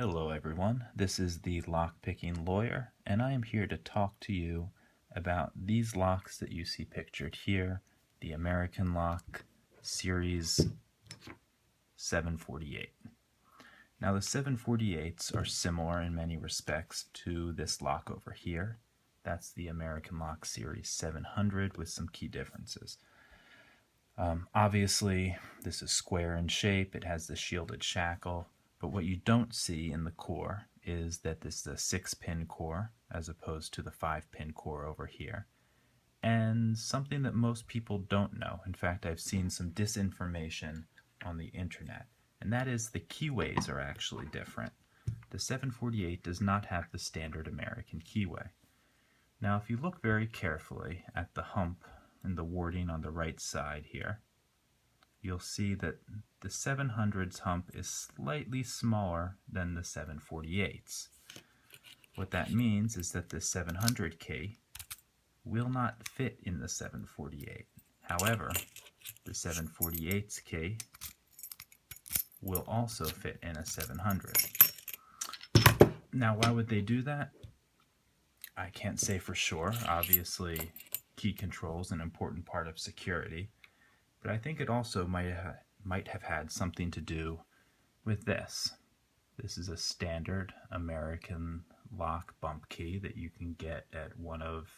Hello everyone, this is the Lock-Picking Lawyer, and I am here to talk to you about these locks that you see pictured here, the American Lock Series 748. Now the 748s are similar in many respects to this lock over here. That's the American Lock Series 700 with some key differences. Obviously, this is square in shape, it has the shielded shackle, but what you don't see in the core is that this is a 6-pin core as opposed to the 5-pin core over here. And something that most people don't know, in fact I've seen some disinformation on the internet, and that is the keyways are actually different. The 748 does not have the standard American keyway. Now if you look very carefully at the hump and the wording on the right side here, you'll see that the 700's hump is slightly smaller than the 748's. What that means is that the 700 key will not fit in the 748. However, the 748's key will also fit in a 700. Now, why would they do that? I can't say for sure. Obviously, key control is an important part of security, but I think it also might have had something to do with this. This is a standard American lock bump key that you can get at one of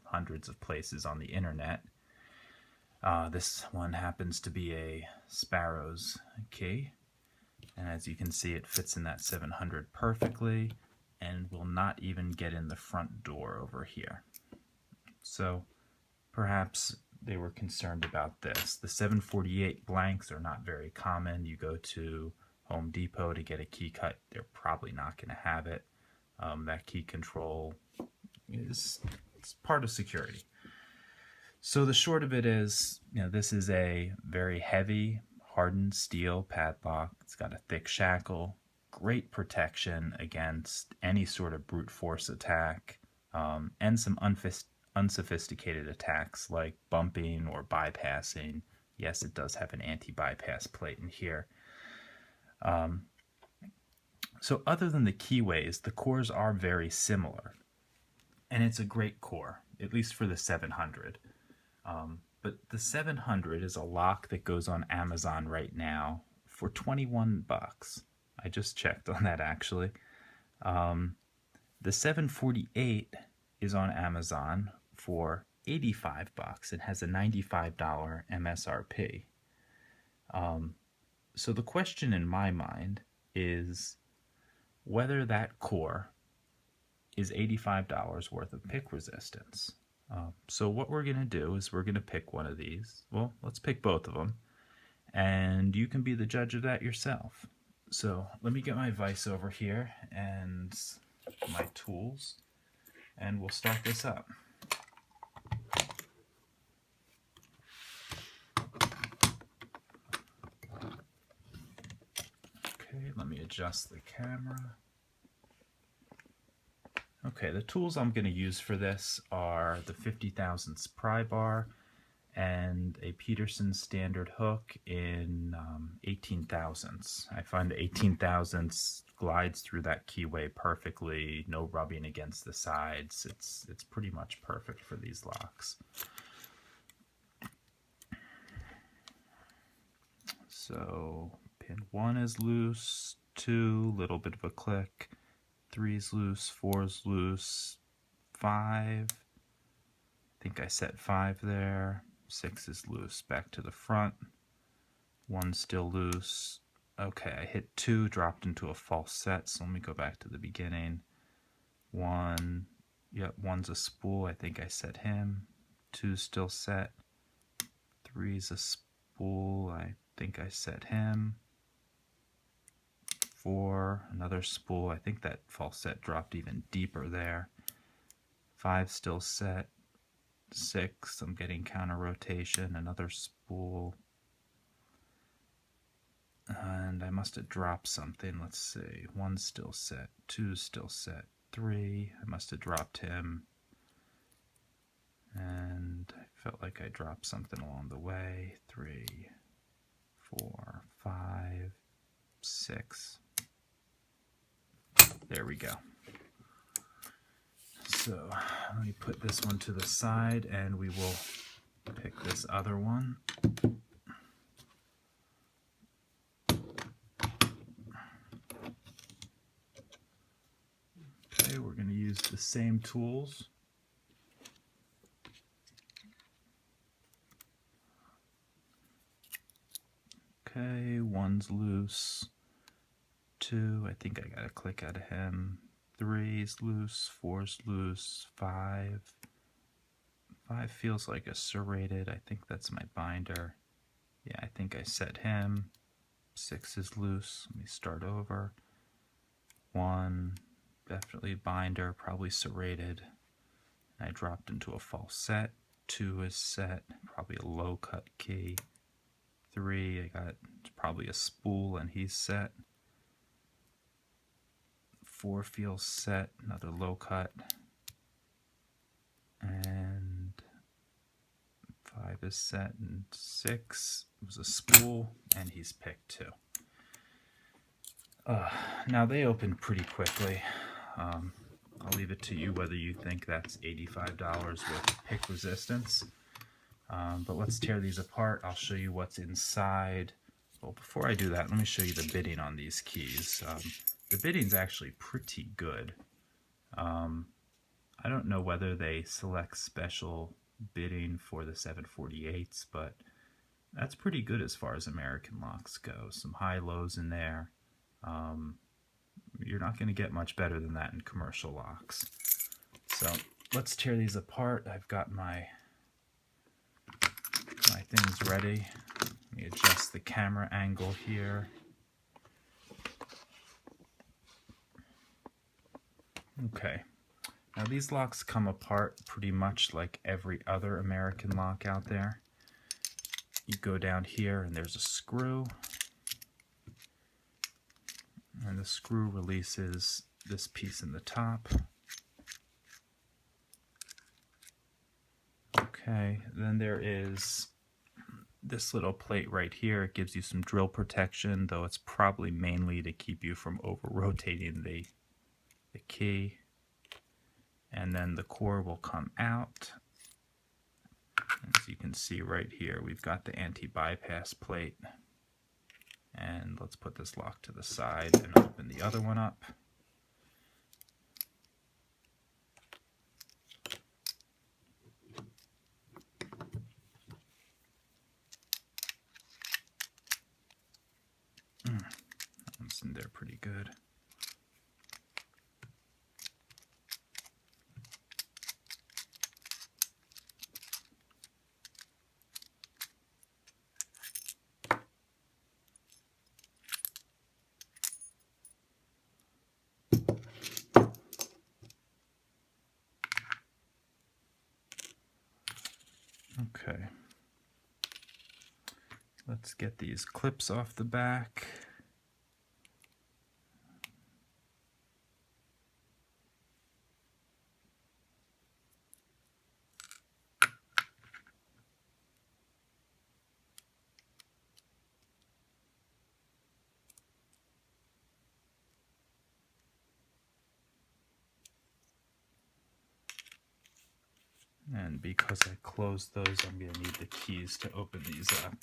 hundreds of places on the internet. This one happens to be a Sparrow's key, and as you can see it fits in that 700 perfectly and will not even get in the front door over here. So perhaps they were concerned about this. The 748 blanks are not very common. You go to Home Depot to get a key cut, they're probably not going to have it. That key control is part of security. So the short of it is, this is a very heavy, hardened steel padlock. It's got a thick shackle, great protection against any sort of brute force attack, and some unsophisticated attacks like bumping or bypassing. Yes, it does have an anti-bypass plate in here. So other than the keyways, the cores are very similar. And it's a great core, at least for the 700. But the 700 is a lock that goes on Amazon right now for 21 bucks. I just checked on that actually. The 748 is on Amazon for 85 bucks. It has a $95 MSRP. So the question in my mind is whether that core is $85 worth of pick resistance. So what we're going to do is we're going to pick one of these. Well, let's pick both of them, and you can be the judge of that yourself. So let me get my vise over here and my tools, and we'll start this up. Okay, let me adjust the camera. Okay, the tools I'm going to use for this are the 50 thousandths pry bar and a Peterson standard hook in 18 thousandths. I find the 18 thousandths glides through that keyway perfectly, no rubbing against the sides. It's pretty much perfect for these locks. So pin 1 is loose, 2, little bit of a click, 3 is loose, 4 is loose, 5, I think I set 5 there, 6 is loose, back to the front, 1 still loose. Okay, I hit 2, dropped into a false set, so let me go back to the beginning. 1, yep, 1's a spool, I think I set him, 2's still set, 3's a spool, I think I set him. 4, another spool, I think that false set dropped even deeper there. 5 still set. 6, I'm getting counter rotation, another spool. And I must have dropped something, let's see. 1's still set, 2's still set, 3, I must have dropped him. And I felt like I dropped something along the way. 3, 4, 5, 6. There we go. So let me put this one to the side and we will pick this other one. Okay, we're going to use the same tools. Okay, one's loose. 2, I think I got a click out of him. 3's loose, 4's loose, 5. 5 feels like a serrated. I think that's my binder. Yeah, I think I set him. 6 is loose. Let me start over. 1, definitely binder, probably serrated. I dropped into a false set. 2 is set, probably a low cut key. 3, I got probably a spool and he's set. 4 feels set, another low cut. And 5 is set, and 6 was a spool, and he's picked too. Now they open pretty quickly. I'll leave it to you whether you think that's $85 with pick resistance. But let's tear these apart. I'll show you what's inside. Well, before I do that, let me show you the bidding on these keys. The bidding's actually pretty good. I don't know whether they select special bidding for the 748s, but that's pretty good as far as American locks go. Some high-lows in there. You're not going to get much better than that in commercial locks. So let's tear these apart. I've got my things ready. Let me adjust the camera angle here. Okay. Now these locks come apart pretty much like every other American lock out there. You go down here and there's a screw. And the screw releases this piece in the top. Okay, then there is this little plate right here. It gives you some drill protection, though it's probably mainly to keep you from over-rotating the key. And then the core will come out. As you can see right here, we've got the anti-bypass plate. And let's put this lock to the side and open the other one up. That one's in there pretty good. Okay, let's get these clips off the back. And because I closed those, I'm going to need the keys to open these up.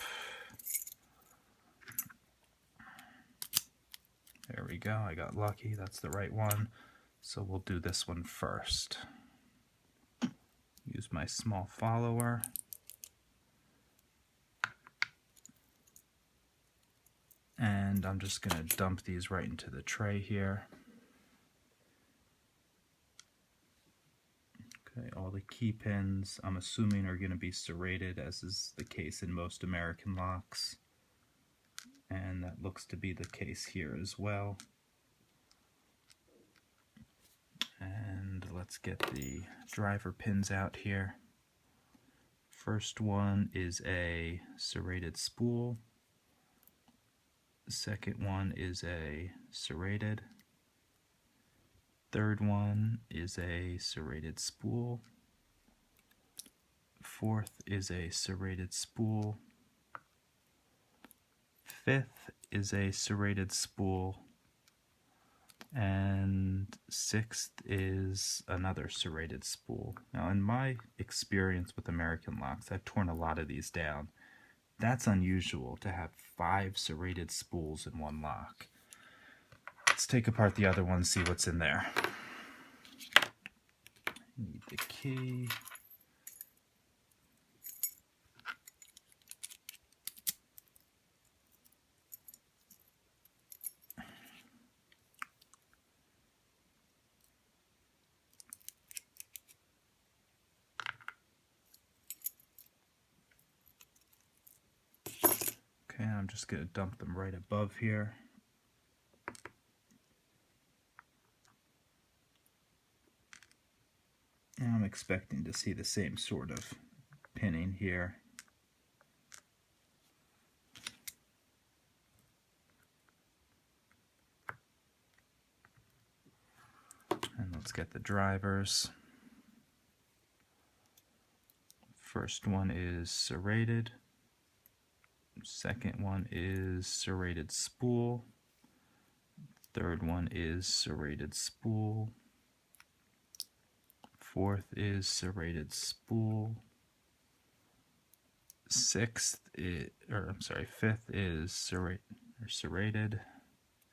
There we go. I got lucky. That's the right one. So we'll do this one first. Use my small follower. And I'm just going to dump these right into the tray here. Okay, all the key pins, I'm assuming, are going to be serrated, as is the case in most American locks. And that looks to be the case here as well. And let's get the driver pins out here. First one is a serrated spool. The second one is a serrated. Third one is a serrated spool. Fourth is a serrated spool. Fifth is a serrated spool. And 6th is another serrated spool. Now, in my experience with American locks, I've torn a lot of these down. That's unusual to have 5 serrated spools in one lock. Let's take apart the other one, see what's in there. Need the key. Okay, I'm just going to dump them right above here. And I'm expecting to see the same sort of pinning here. And let's get the drivers. First one is serrated. Second one is serrated spool. Third one is serrated spool. Fourth is serrated spool. Fifth is serrated,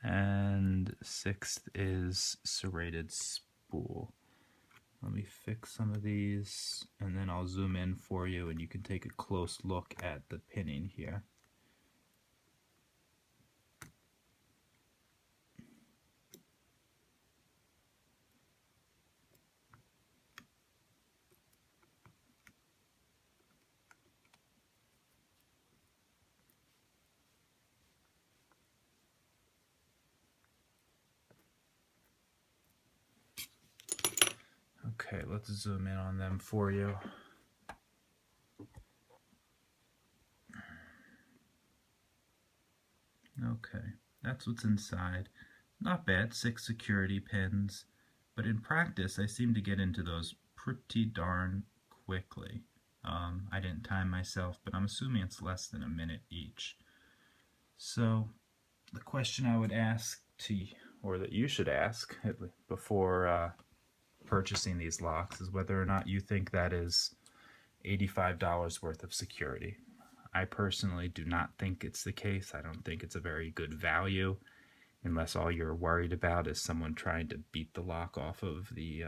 and 6th is serrated spool. Let me fix some of these, and then I'll zoom in for you, and you can take a close look at the pinning here. Okay, let's zoom in on them for you. Okay, that's what's inside. Not bad, 6 security pins, but in practice I seem to get into those pretty darn quickly. I didn't time myself, but I'm assuming it's less than a minute each. So the question I would ask or that you should ask before purchasing these locks is whether or not you think that is $85 worth of security. I personally do not think it's the case. I don't think it's a very good value, unless all you're worried about is someone trying to beat the lock off of the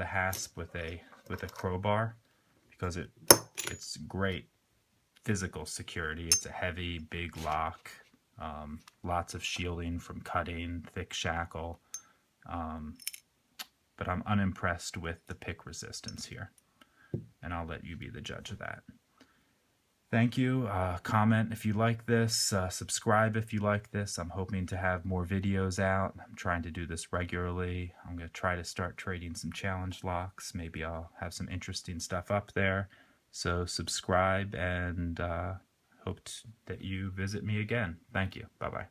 hasp with a crowbar, because it's great physical security. It's a heavy, big lock, lots of shielding from cutting, thick shackle, but I'm unimpressed with the pick resistance here, and I'll let you be the judge of that. Thank you. Comment if you like this. Subscribe if you like this. I'm hoping to have more videos out. I'm trying to do this regularly. I'm going to try to start trading some challenge locks. Maybe I'll have some interesting stuff up there. So subscribe, and hope that you visit me again. Thank you. Bye-bye.